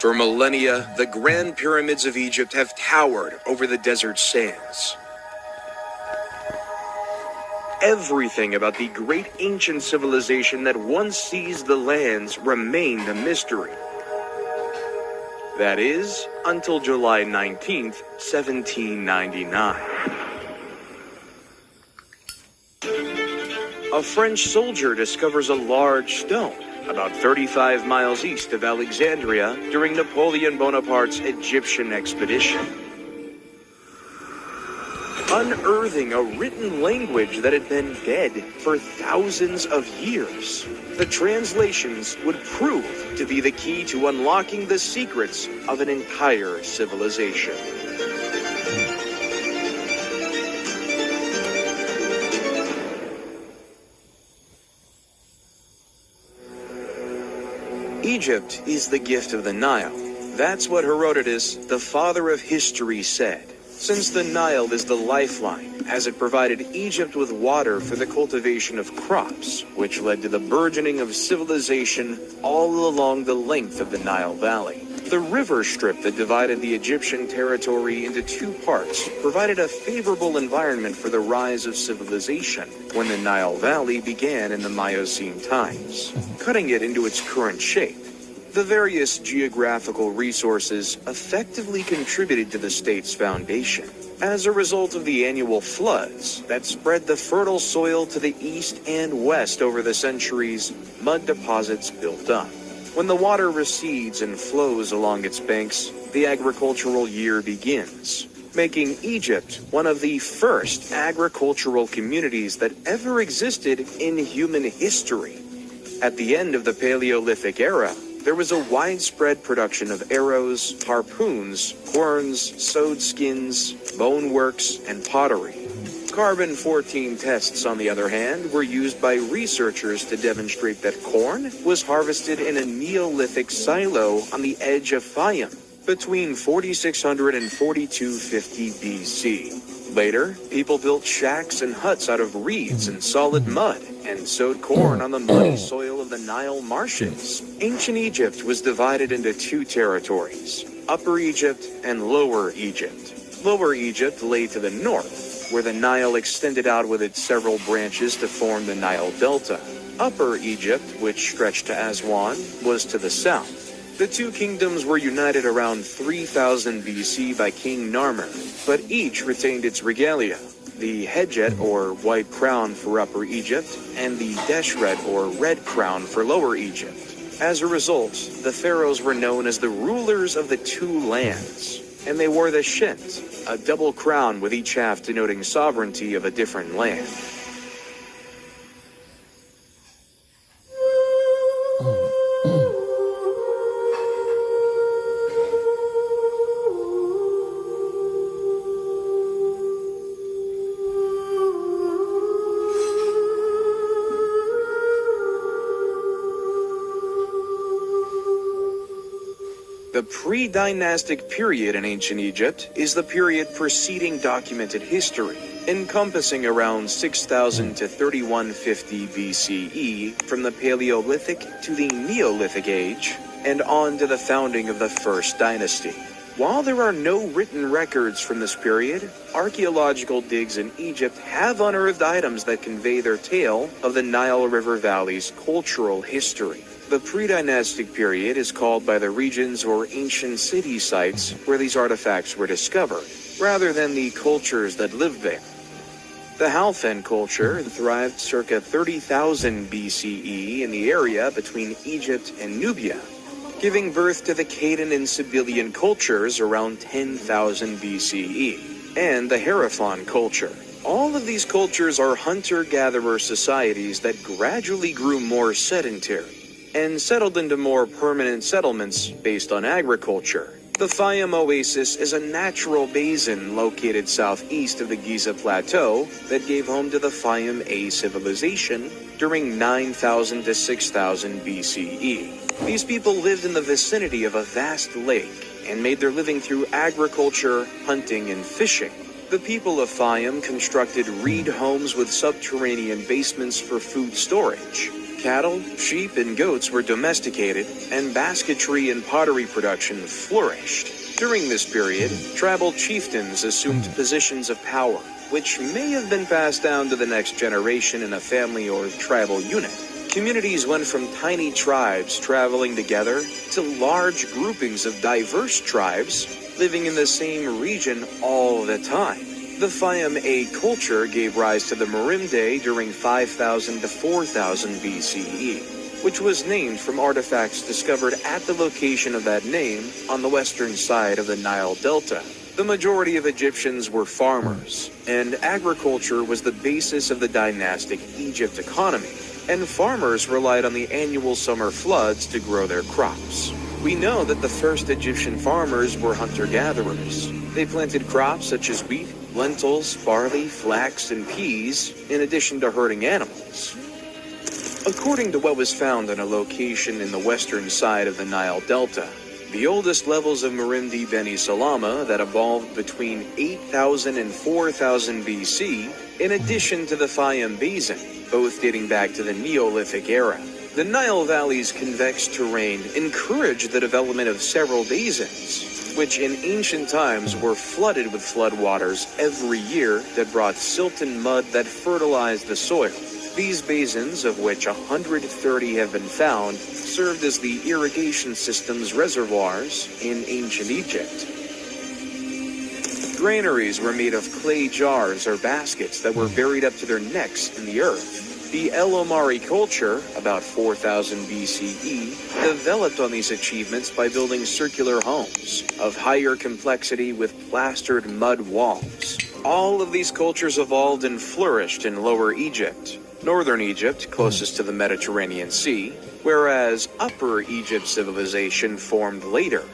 For millennia, the Grand Pyramids of Egypt have towered over the desert sands. Everything about the great ancient civilization that once seized the lands remained a mystery. That is, until July 19th, 1799. A French soldier discovers a large stone about 35 miles east of Alexandria during Napoleon Bonaparte's Egyptian expedition, unearthing a written language that had been dead for thousands of years. The translations would prove to be the key to unlocking the secrets of an entire civilization. Egypt is the gift of the Nile. That's what Herodotus, the father of history, said. Since the Nile is the lifeline, as it provided Egypt with water for the cultivation of crops, which led to the burgeoning of civilization all along the length of the Nile Valley. The river strip that divided the Egyptian territory into two parts provided a favorable environment for the rise of civilization when the Nile Valley began in the Miocene times, cutting it into its current shape. The various geographical resources effectively contributed to the state's foundation. As a result of the annual floods that spread the fertile soil to the east and west over the centuries, mud deposits built up. When the water recedes and flows along its banks, the agricultural year begins, making Egypt one of the first agricultural communities that ever existed in human history. At the end of the Paleolithic era, there was a widespread production of arrows, harpoons, horns, sewed skins, bone works, and pottery. Carbon-14 tests, on the other hand, were used by researchers to demonstrate that corn was harvested in a Neolithic silo on the edge of Fayum between 4600 and 4250 BC. Later, people built shacks and huts out of reeds and solid mud and sowed corn on the muddy soil of the Nile marshes. Ancient Egypt was divided into two territories, Upper Egypt and Lower Egypt. Lower Egypt lay to the north, where the Nile extended out with its several branches to form the Nile Delta. Upper Egypt, which stretched to Aswan, was to the south. The two kingdoms were united around 3000 BC by King Narmer, but each retained its regalia, the Hedjet, or white crown, for Upper Egypt, and the Deshret, or red crown, for Lower Egypt. As a result, the pharaohs were known as the rulers of the two lands, and they wore the Shint, a double crown with each half denoting sovereignty of a different land. The pre-dynastic period in ancient Egypt is the period preceding documented history, encompassing around 6000 to 3150 BCE from the Paleolithic to the Neolithic age, and on to the founding of the First Dynasty. While there are no written records from this period, archaeological digs in Egypt have unearthed items that convey their tale of the Nile River Valley's cultural history. The pre-dynastic period is called by the regions or ancient city sites where these artifacts were discovered, rather than the cultures that lived there. The Halfen culture thrived circa 30,000 BCE in the area between Egypt and Nubia, giving birth to the Cadon and Sibyllian cultures around 10,000 BCE, and the Hierophant culture. All of these cultures are hunter-gatherer societies that gradually grew more sedentary and settled into more permanent settlements based on agriculture. The Fayum Oasis is a natural basin located southeast of the Giza Plateau that gave home to the Fayum A civilization during 9000 to 6000 BCE. These people lived in the vicinity of a vast lake and made their living through agriculture, hunting, and fishing. The people of Fayum constructed reed homes with subterranean basements for food storage. Cattle, sheep, and goats were domesticated, and basketry and pottery production flourished. During this period, tribal chieftains assumed positions of power, which may have been passed down to the next generation in a family or tribal unit. Communities went from tiny tribes traveling together to large groupings of diverse tribes living in the same region all the time. The Fayum-A culture gave rise to the Merimde during 5000 to 4000 BCE, which was named from artifacts discovered at the location of that name on the western side of the Nile Delta. The majority of Egyptians were farmers, and agriculture was the basis of the dynastic Egypt economy, and farmers relied on the annual summer floods to grow their crops. We know that the first Egyptian farmers were hunter-gatherers. They planted crops such as wheat, lentils, barley, flax, and peas, in addition to herding animals. According to what was found on a location in the western side of the Nile Delta, the oldest levels of Merimdi Beni Salama that evolved between 8000 and 4000 BC, in addition to the Fayum Basin, both dating back to the Neolithic era. The Nile Valley's convex terrain encouraged the development of several basins, which in ancient times were flooded with floodwaters every year that brought silt and mud that fertilized the soil. These basins, of which 130 have been found, served as the irrigation system's reservoirs in ancient Egypt. Granaries were made of clay jars or baskets that were buried up to their necks in the earth. The El Omari culture, about 4000 BCE, developed on these achievements by building circular homes of higher complexity with plastered mud walls. All of these cultures evolved and flourished in Lower Egypt, Northern Egypt, closest to the Mediterranean Sea, whereas Upper Egypt civilization formed later.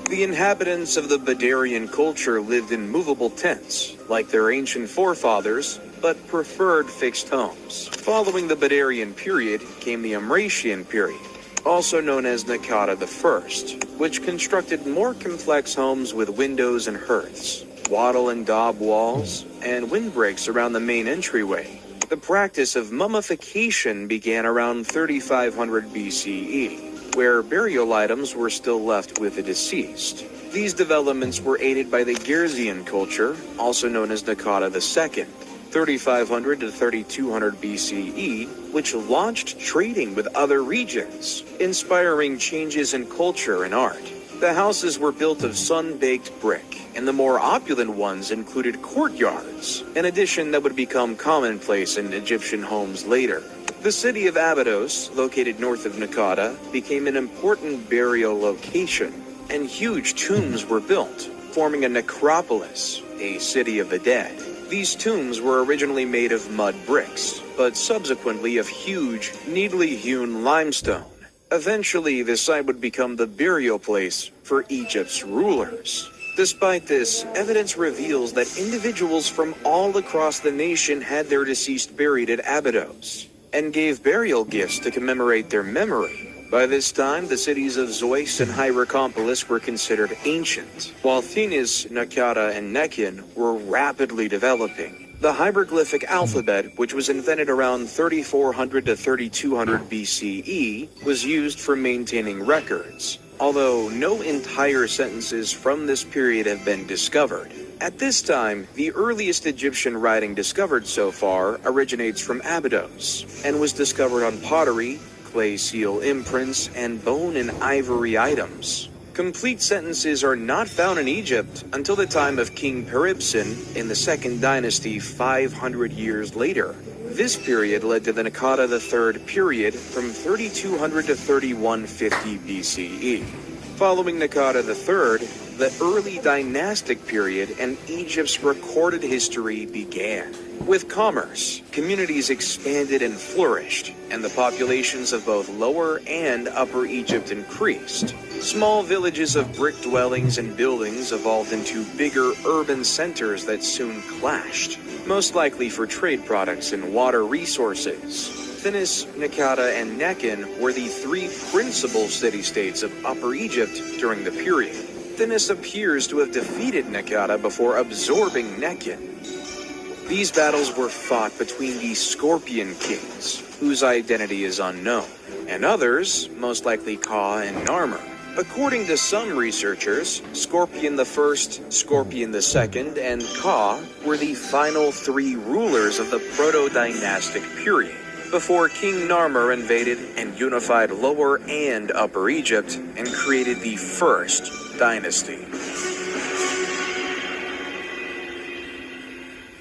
The inhabitants of the Badarian culture lived in movable tents, like their ancient forefathers, but preferred fixed homes. Following the Badarian period came the Amratian period, also known as Naqada I, which constructed more complex homes with windows and hearths, wattle and daub walls, and windbreaks around the main entryway. The practice of mummification began around 3500 BCE, where burial items were still left with the deceased. These developments were aided by the Gerzian culture, also known as Naqada II, 3500 to 3200 BCE, which launched trading with other regions, inspiring changes in culture and art. The houses were built of sun-baked brick, and the more opulent ones included courtyards, an addition that would become commonplace in Egyptian homes later. The city of Abydos, located north of Naqada, became an important burial location, and huge tombs were built, forming a necropolis, a city of the dead. These tombs were originally made of mud bricks, but subsequently of huge, neatly hewn limestone. Eventually, the site would become the burial place for Egypt's rulers. Despite this, evidence reveals that individuals from all across the nation had their deceased buried at Abydos, and gave burial gifts to commemorate their memory. By this time, the cities of Zeus and Hierakonpolis were considered ancient, while Thinis, Naqada, and Nekhen were rapidly developing. The hieroglyphic alphabet, which was invented around 3400 to 3200 BCE, was used for maintaining records, although no entire sentences from this period have been discovered. At this time, the earliest Egyptian writing discovered so far originates from Abydos, and was discovered on pottery, clay seal imprints, and bone and ivory items. Complete sentences are not found in Egypt until the time of King Peribsen in the Second Dynasty 500 years later. This period led to the Naqada III period from 3200 to 3150 BCE. Following Naqada III, the early dynastic period and Egypt's recorded history began. With commerce, communities expanded and flourished, and the populations of both Lower and Upper Egypt increased. Small villages of brick dwellings and buildings evolved into bigger urban centers that soon clashed, most likely for trade products and water resources. Thinis, Naqada, and Nekhen were the three principal city-states of Upper Egypt during the period. Thinis appears to have defeated Naqada before absorbing Nekhen. These battles were fought between the Scorpion Kings, whose identity is unknown, and others, most likely Ka and Narmer. According to some researchers, Scorpion I, Scorpion II, and Ka were the final three rulers of the proto-dynastic period, before King Narmer invaded and unified Lower and Upper Egypt and created the First Dynasty.